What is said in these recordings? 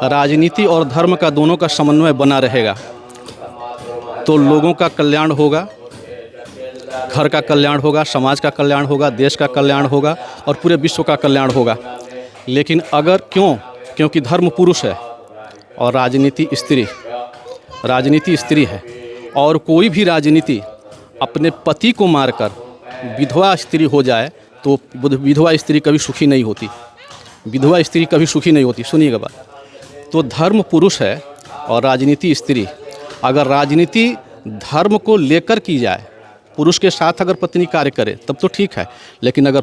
राजनीति और धर्म का दोनों का समन्वय बना रहेगा तो लोगों का कल्याण होगा, घर का कल्याण होगा, समाज का कल्याण होगा, देश का कल्याण होगा और पूरे विश्व का कल्याण होगा। लेकिन अगर क्योंकि धर्म पुरुष है और राजनीति स्त्री है और कोई भी राजनीति अपने पति को मारकर विधवा स्त्री हो जाए तो विधवा स्त्री कभी सुखी नहीं होती, विधवा स्त्री कभी सुखी नहीं होती। सुनिएगा बात, तो धर्म पुरुष है और राजनीति स्त्री। अगर राजनीति धर्म को लेकर की जाए, पुरुष के साथ अगर पत्नी कार्य करे तब तो ठीक है, लेकिन अगर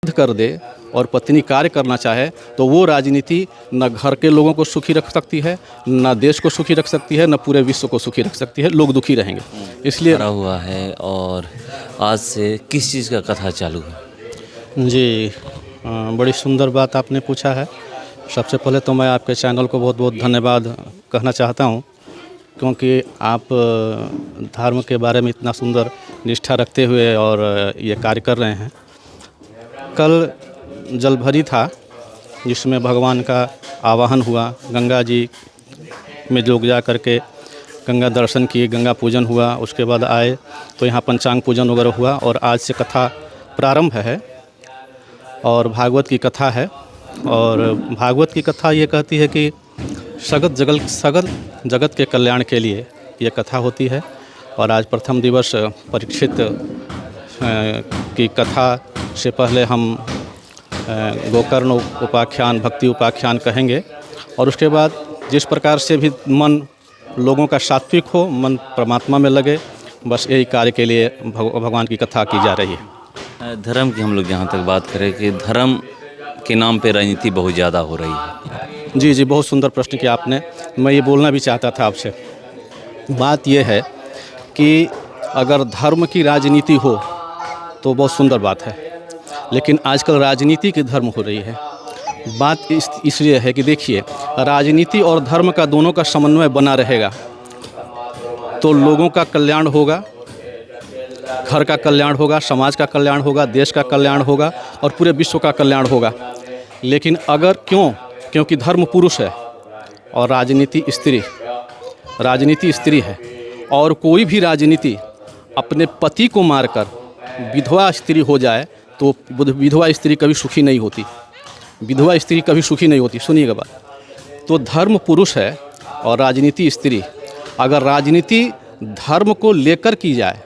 कर दे और पत्नी कार्य करना चाहे तो वो राजनीति न घर के लोगों को सुखी रख सकती है, न देश को सुखी रख सकती है, न पूरे विश्व को सुखी रख सकती है। लोग दुखी रहेंगे। इसलिए हुआ है। और आज से किस चीज़ का कथा चालू है? जी, बड़ी सुंदर बात आपने पूछा है। सबसे पहले तो मैं आपके चैनल को बहुत बहुत धन्यवाद कहना चाहता हूँ, क्योंकि आप धर्म के बारे में इतना सुंदर निष्ठा रखते हुए और ये कार्य कर रहे हैं। कल जलभरी था जिसमें भगवान का आवाहन हुआ, गंगा जी में लोग जा कर के गंगा दर्शन किए, गंगा पूजन हुआ। उसके बाद आए तो यहाँ पंचांग पूजन वगैरह हुआ और आज से कथा प्रारंभ है और भागवत की कथा है। और भागवत की कथा ये कहती है कि सगल जगत के कल्याण के लिए ये कथा होती है। और आज प्रथम दिवस परीक्षित की कथा से पहले हम गोकर्ण उपाख्यान, भक्ति उपाख्यान कहेंगे और उसके बाद जिस प्रकार से भी मन लोगों का सात्विक हो, मन परमात्मा में लगे, बस यही कार्य के लिए भगवान की कथा की जा रही है। धर्म की हम लोग जहाँ तक बात करें कि धर्म के नाम पे राजनीति बहुत ज़्यादा हो रही है। जी, बहुत सुंदर प्रश्न किया आपने। मैं ये बोलना भी चाहता था आपसे। बात ये है कि अगर धर्म की राजनीति हो तो बहुत सुंदर बात है, लेकिन आजकल राजनीति की धर्म हो रही है। बात इसलिए है कि देखिए, राजनीति और धर्म का दोनों का समन्वय बना रहेगा तो लोगों का कल्याण होगा, घर का कल्याण होगा, समाज का कल्याण होगा, देश का कल्याण होगा और पूरे विश्व का कल्याण होगा। लेकिन अगर क्योंकि धर्म पुरुष है और राजनीति स्त्री है और कोई भी राजनीति अपने पति को मारकर विधवा स्त्री हो जाए तो विधवा स्त्री कभी सुखी नहीं होती, विधवा स्त्री कभी सुखी नहीं होती। सुनिएगा बात, तो धर्म पुरुष है और राजनीति स्त्री। अगर राजनीति धर्म को लेकर की जाए,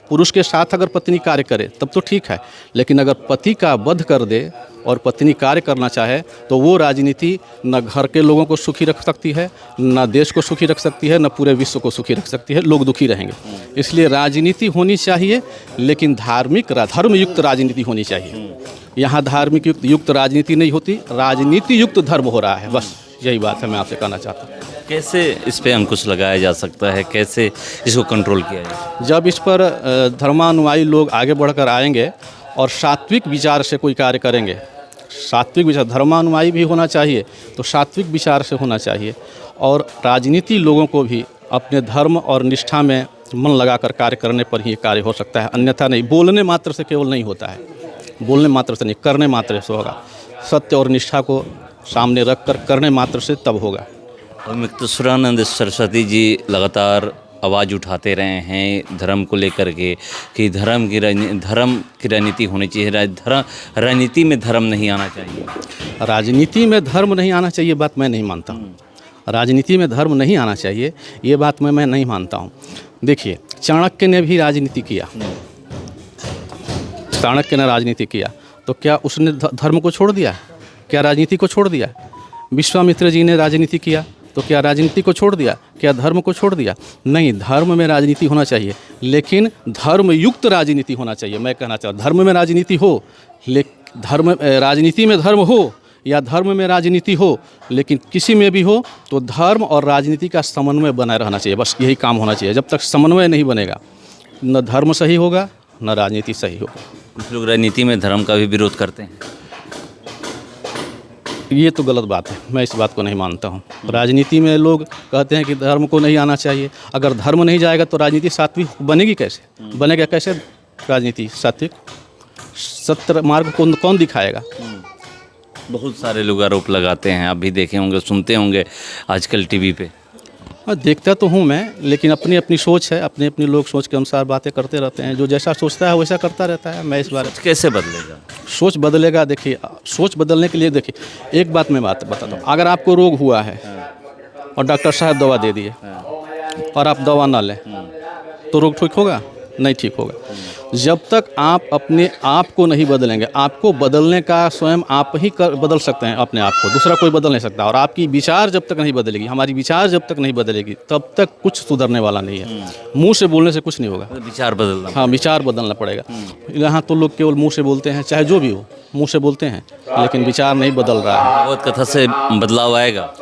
पुरुष के साथ अगर पत्नी कार्य करे तब तो ठीक है, लेकिन अगर पति का वध कर दे और पत्नी कार्य करना चाहे तो वो राजनीति न घर के लोगों को सुखी रख सकती है, न देश को सुखी रख सकती है, न पूरे विश्व को सुखी रख सकती है। लोग दुखी रहेंगे। इसलिए राजनीति होनी चाहिए, लेकिन धर्मयुक्त राजनीति होनी चाहिए। यहाँ धार्मिक युक्त राजनीति नहीं होती, राजनीति युक्त धर्म हो रहा है। बस यही बात है, मैं आपसे कहना चाहता हूँ। कैसे इस पे अंकुश लगाया जा सकता है, कैसे इसको कंट्रोल किया जाए? जब इस पर धर्मानुयायी लोग आगे बढ़कर आएंगे और सात्विक विचार से कोई कार्य करेंगे, सात्विक विचार, धर्मानुयायी भी होना चाहिए तो सात्विक विचार से होना चाहिए। और राजनीति लोगों को भी अपने धर्म और निष्ठा में मन लगाकर कार्य करने पर ही कार्य हो सकता है, अन्यथा नहीं। बोलने मात्र से केवल नहीं होता है, बोलने मात्र से नहीं, करने मात्र से होगा। सत्य और निष्ठा को सामने रख कर करने मात्र से तब होगा। और मुक्तेश्वरानंद सरस्वती जी लगातार आवाज़ उठाते रहे हैं धर्म को लेकर के कि धर्म की राजनीति होनी चाहिए, राजनीति में धर्म नहीं आना चाहिए। राजनीति में धर्म नहीं आना चाहिए बात मैं नहीं मानता हूँ। राजनीति में धर्म नहीं आना चाहिए ये बात मैं नहीं मानता हूँ। देखिए, चाणक्य ने भी राजनीति किया, चाणक्य ने राजनीति किया तो क्या उसने धर्म को छोड़ दिया? क्या राजनीति को छोड़ दिया? विश्वामित्र जी ने राजनीति किया तो क्या राजनीति को छोड़ दिया? क्या धर्म को छोड़ दिया? नहीं, धर्म में राजनीति होना चाहिए, लेकिन धर्मयुक्त राजनीति होना चाहिए। मैं कहना चाहता हूँ, धर्म में राजनीति हो, राजनीति में धर्म हो या धर्म में राजनीति हो, लेकिन किसी में भी हो तो धर्म और राजनीति का समन्वय बनाए रहना चाहिए। बस यही काम होना चाहिए। जब तक समन्वय नहीं बनेगा, न धर्म सही होगा न राजनीति सही होगा। कुछ लोग राजनीति में धर्म का भी विरोध करते हैं, ये तो गलत बात है। मैं इस बात को नहीं मानता हूँ। राजनीति में लोग कहते हैं कि धर्म को नहीं आना चाहिए। अगर धर्म नहीं जाएगा तो राजनीति सात्विक बनेगी कैसे? बनेगा कैसे राजनीति सात्विक? सत्य मार्ग कौन दिखाएगा? बहुत सारे लोग आरोप लगाते हैं, आप भी देखे होंगे, सुनते होंगे आजकल टीवी पे। हाँ, देखता तो हूँ मैं, लेकिन अपनी अपनी सोच है, अपने अपने लोग सोच के अनुसार बातें करते रहते हैं। जो जैसा सोचता है वैसा करता रहता है। मैं इस बारे में कैसे बदलेगा? सोच बदलेगा, देखिए सोच बदलने के लिए देखिए एक बात मैं बताता हूँ। अगर आपको रोग हुआ है और डॉक्टर साहब दवा दे दिए और आप दवा ना लें तो रोग ठीक होगा? नहीं ठीक होगा। जब तक आप अपने आप को नहीं बदलेंगे, आपको बदलने का स्वयं आप ही बदल सकते हैं अपने आप को, दूसरा कोई बदल नहीं सकता। और आपकी विचार जब तक नहीं बदलेगी, हमारी विचार जब तक नहीं बदलेगी, तब तक कुछ सुधरने वाला नहीं है। मुंह से बोलने से कुछ नहीं होगा, विचार बदलना। हाँ, विचार बदलना पड़ेगा। यहाँ तो लोग केवल मुंह से बोलते हैं, चाहे जो भी हो मुंह से बोलते हैं, लेकिन विचार नहीं बदल रहा है। भागवत कथा से बदलाव आएगा?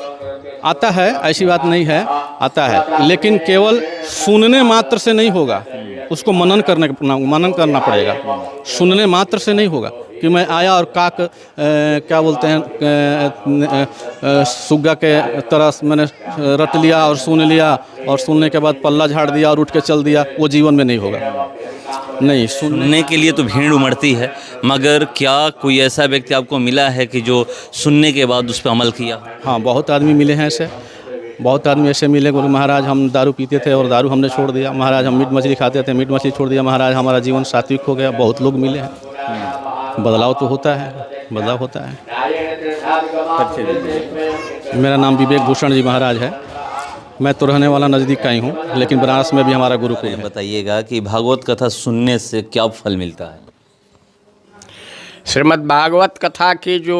आता है, ऐसी बात नहीं है, आता है, लेकिन केवल सुनने मात्र से नहीं होगा, उसको मनन करना पड़ेगा। सुनने मात्र से नहीं होगा कि मैं आया और काक क्या बोलते हैं सुग्गा के तरह मैंने रट लिया और सुन लिया, और सुनने के बाद पल्ला झाड़ दिया और उठ के चल दिया, वो जीवन में नहीं होगा। नहीं, सुनने के लिए तो भीड़ उमड़ती है, मगर क्या कोई ऐसा व्यक्ति आपको मिला है कि जो सुनने के बाद उस पर अमल किया? हाँ, बहुत आदमी मिले हैं ऐसे, बहुत आदमी ऐसे मिले। बोले महाराज हम दारू पीते थे और दारू हमने छोड़ दिया, महाराज हम मीट मछली खाते थे, मीट मछली छोड़ दिया, महाराज हमारा जीवन सात्विक हो गया। बहुत लोग मिले हैं। बदलाव तो होता है, बदलाव होता है। मेरा नाम विवेक भूषण जी महाराज है। मैं तो रहने वाला नज़दीक का ही हूँ, लेकिन बनारस में भी हमारा गुरुकुल है। बताइएगा कि भागवत कथा सुनने से क्या फल मिलता है? श्रीमद् भागवत कथा की जो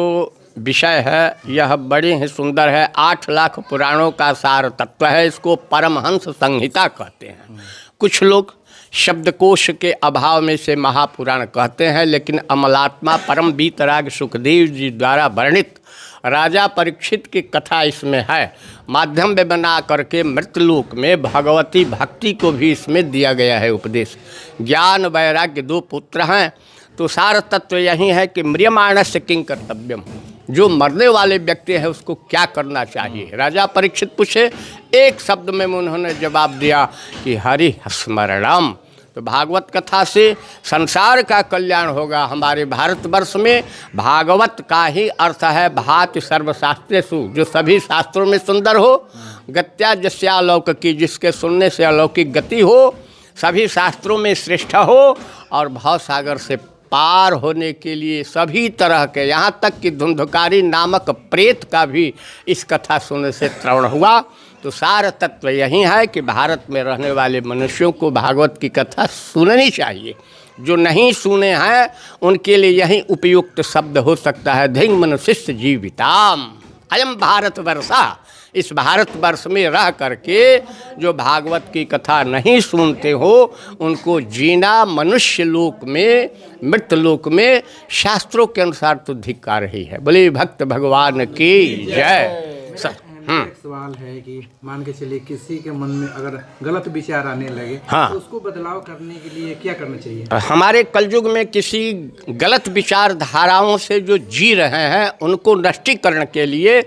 विषय है यह बड़ी ही सुंदर है। 8 लाख पुराणों का सार तत्व है। इसको परमहंस संहिता कहते हैं। कुछ लोग शब्दकोश के अभाव में से महापुराण कहते हैं, लेकिन अमलात्मा परम वीतराग सुखदेव जी द्वारा वर्णित राजा परीक्षित की कथा इसमें है। माध्यम में बना करके मृतलोक में भगवती भक्ति को भी इसमें दिया गया है उपदेश। ज्ञान वैराग्य 2 पुत्र हैं, तो सार तत्व यही है कि म्रियमाणस्य किं कर्तव्यम, जो मरने वाले व्यक्ति है उसको क्या करना चाहिए। राजा परीक्षित पूछे, एक शब्द में उन्होंने जवाब दिया कि हरि स्मरणम। तो भागवत कथा से संसार का कल्याण होगा। हमारे भारतवर्ष में भागवत का ही अर्थ है भाति सर्वशास्त्रेषु, जो सभी शास्त्रों में सुंदर हो, गत्या जस्यालौकिकी, जिसके सुनने से अलौकिक गति हो, सभी शास्त्रों में श्रेष्ठ हो, और भव सागर से पार होने के लिए सभी तरह के, यहाँ तक कि धुंधकारी नामक प्रेत का भी इस कथा सुनने से त्राण हुआ। तो सार तत्व यही है कि भारत में रहने वाले मनुष्यों को भागवत की कथा सुननी चाहिए। जो नहीं सुने हैं उनके लिए यही उपयुक्त शब्द हो सकता है, धिंग मनुष्य जीविताम अयम भारतवर्षा। इस भारतवर्ष में रह करके जो भागवत की कथा नहीं सुनते हो उनको जीना मनुष्य लोक में, मृत लोक में शास्त्रों के अनुसार तो धिक्कार ही है। बोले भक्त भगवान की जय। एक सवाल है कि मान के चलिए किसी के मन में अगर गलत विचार आने लगे, हाँ, तो उसको बदलाव करने के लिए क्या करना चाहिए? हमारे कलयुग में किसी गलत विचारधाराओं से जो जी रहे हैं उनको नष्टीकरण के लिए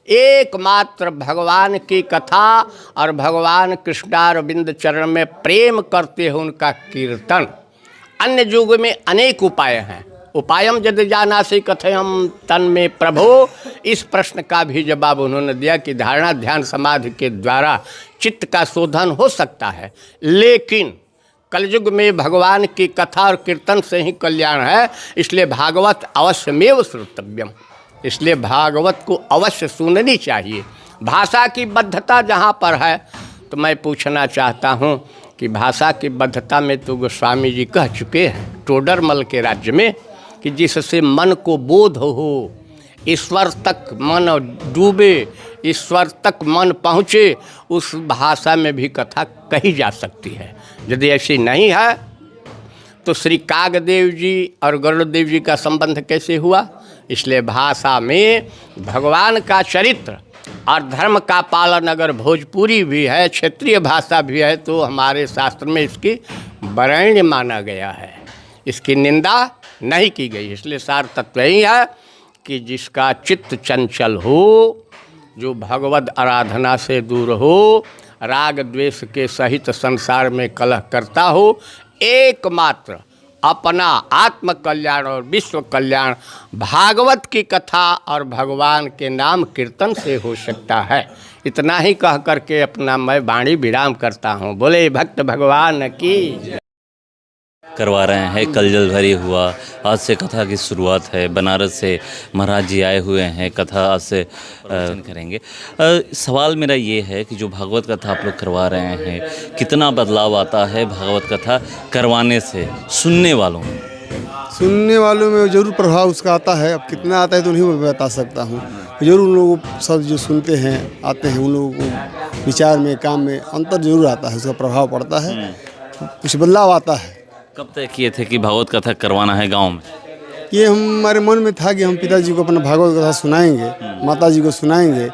एकमात्र भगवान की कथा और भगवान कृष्णारविंद चरण में प्रेम करते हैं उनका कीर्तन। अन्य युग में अनेक उपाय हैं। उपायम यदि जानासि कथयम तन में प्रभो, इस प्रश्न का भी जवाब उन्होंने दिया कि धारणा ध्यान समाधि के द्वारा चित्त का शोधन हो सकता है, लेकिन कलयुग में भगवान की कथा और कीर्तन से ही कल्याण है। इसलिए भागवत अवश्यमेव श्रोतव्यम, इसलिए भागवत को अवश्य सुननी चाहिए। भाषा की बद्धता जहाँ पर है, तो मैं पूछना चाहता हूँ कि भाषा की बद्धता में तो गोस्वामी जी कह चुके हैं टोडरमल के राज्य में कि जिससे मन को बोध हो, ईश्वर तक मन डूबे, ईश्वर तक मन पहुँचे, उस भाषा में भी कथा कही जा सकती है। यदि ऐसी नहीं है तो श्री कागदेव जी और गरुड़देव जी का संबंध कैसे हुआ? इसलिए भाषा में भगवान का चरित्र और धर्म का पालन अगर भोजपुरी भी है, क्षेत्रीय भाषा भी है, तो हमारे शास्त्र में इसकी वरेण्य माना गया है, इसकी निंदा नहीं की गई। इसलिए सार तत्व यही है कि जिसका चित्त चंचल हो, जो भगवद आराधना से दूर हो, राग द्वेष के सहित संसार में कलह करता हो, एकमात्र अपना आत्म कल्याण और विश्व कल्याण भागवत की कथा और भगवान के नाम कीर्तन से हो सकता है। इतना ही कह करके अपना मैं वाणी विराम करता हूँ। बोले भक्त भगवान की करवा रहे हैं। कल जल भरी हुआ, आज से कथा की शुरुआत है। बनारस से महाराज जी आए हुए हैं, कथा आज से प्रवचन करेंगे। सवाल मेरा ये है कि जो भागवत कथा आप लोग करवा रहे हैं, कितना बदलाव आता है भागवत कथा करवाने से सुनने वालों में? सुनने वालों में ज़रूर प्रभाव उसका आता है। अब कितना आता है तो नहीं मैं बता सकता हूँ। ज़रूर उन लोगों को सब जो सुनते हैं आते हैं, उन लोगों को विचार में काम में अंतर ज़रूर आता है, उसका प्रभाव पड़ता है, कुछ बदलाव आता है। कब तय किए थे कि भागवत कथा करवाना है गांव में? ये हमारे मन में था कि हम पिताजी को अपना भागवत कथा सुनाएंगे, माता जी को सुनाएंगे,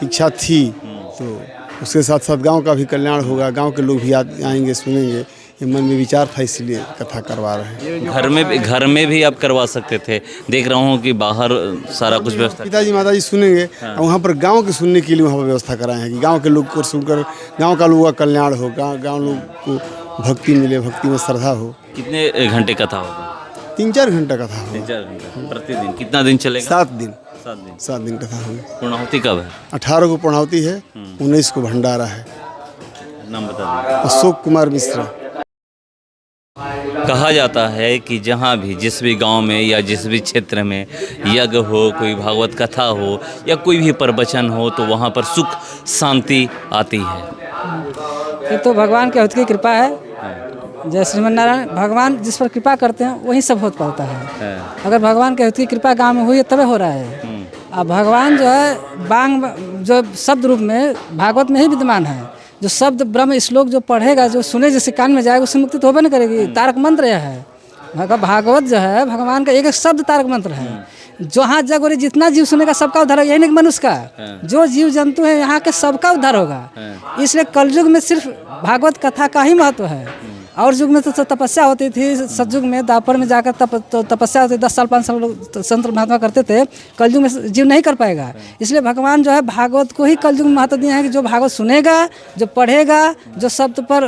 इच्छा थी। तो उसके साथ साथ गांव का भी कल्याण होगा, गांव के लोग भी आएंगे सुनेंगे, ये मन में विचार था, इसलिए कथा करवा रहे हैं। घर में भी आप करवा सकते थे, देख रहा हूँ कि बाहर सारा कुछ व्यवस्था। पिताजी माता जी सुनेंगे और वहाँ पर गांव के सुनने के लिए वहाँ पर व्यवस्था कराए हैं कि गांव के लोग को सुनकर गांव का लोगों का कल्याण हो, गांव लोग को भक्ति मिले, भक्ति में श्रद्धा हो। कितने घंटे कथा होगा? 3-4 घंटा कथा होगा। 3-4 घंटे प्रतिदिन? कितना दिन चलेगा? 7 दिन। 7 दिन कथा होगी। पूर्णाहुति कब है? 18 को पूर्णाहुति है, 19 को भंडारा है। नाम बता दीजिए। अशोक कुमार मिश्रा। कहा जाता है कि जहाँ भी जिस भी गांव में या जिस भी क्षेत्र में यज्ञ हो, कोई भागवत कथा हो या कोई भी प्रवचन हो, तो वहाँ पर सुख शांति आती है। ये तो भगवान के हद की कृपा है। जय श्रीमन नारायण। भगवान जिस पर कृपा करते हैं वही सब हो पाता है। अगर भगवान के हद की कृपा गांव में हुई है तभी हो रहा है। अब भगवान जो है बांग जो शब्द रूप में भागवत में ही विद्यमान है। जो शब्द ब्रह्म श्लोक जो पढ़ेगा, जो सुने, जैसे कान में जाएगा, उससे मुक्ति तो होबे नहीं करेगी। तारक मंत्र यह है भागवत जो है, भगवान का एक एक शब्द तारक मंत्र है। जहाँ जग और जितना जीव सुनेगा सबका उद्धार होगा। यही नहीं मनुष्य का, जो जीव जंतु है यहाँ के सबका उद्धार होगा। इसलिए कलयुग में सिर्फ भागवत कथा का ही महत्व है। और युग में तो तपस्या होती थी, सतयुग में द्वापर में जाकर तपस्या होती, 10 साल 5 साल लोग संत महात्मा करते थे। कलयुग में जीव नहीं कर पाएगा। इसलिए भगवान जो है भागवत को ही कलयुग में महत्व दिया है कि जो भागवत सुनेगा, जो पढ़ेगा, जो शब्द पर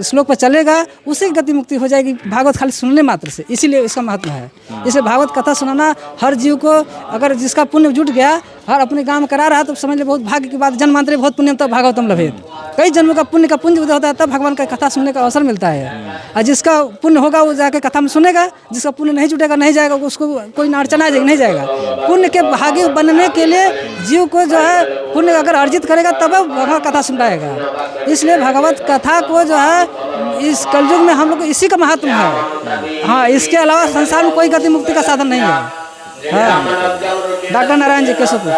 श्लोक पर चलेगा, उसी की गति मुक्ति हो जाएगी भागवत खाली सुनने मात्र से। इसीलिए इसका महत्व है। इसलिए भागवत कथा सुनाना हर जीव को, अगर जिसका पुण्य जुट गया, हर अपने गाँव में करा रहा, तो समझ ले बहुत भाग्य की बात। जन्मांतरे बहुत पुण्य तब भागवतम लभेत। कई जन्मों का पुण्य उदय होता है, तब भगवान का कथा सुनने का अवसर मिलता है। और जिसका पुण्य होगा वो जाके कथा में सुनेगा, जिसका पुण्य नहीं जुटेगा, नहीं जाएगा, उसको कोई अड़चन आ जाएगी, नहीं जाएगा। पुण्य के भागी बनने के लिए जीव को जो है पुण्य अगर अर्जित करेगा तब भगवान कथा सुन पाएगा। इसलिए भगवत कथा को जो है इस कलयुग में हम लोग को इसी का महत्व है। हाँ, इसके अलावा संसार में कोई गति मुक्ति का साधन नहीं है। हाँ, डॉक्टर नारायण जी केशवपुर।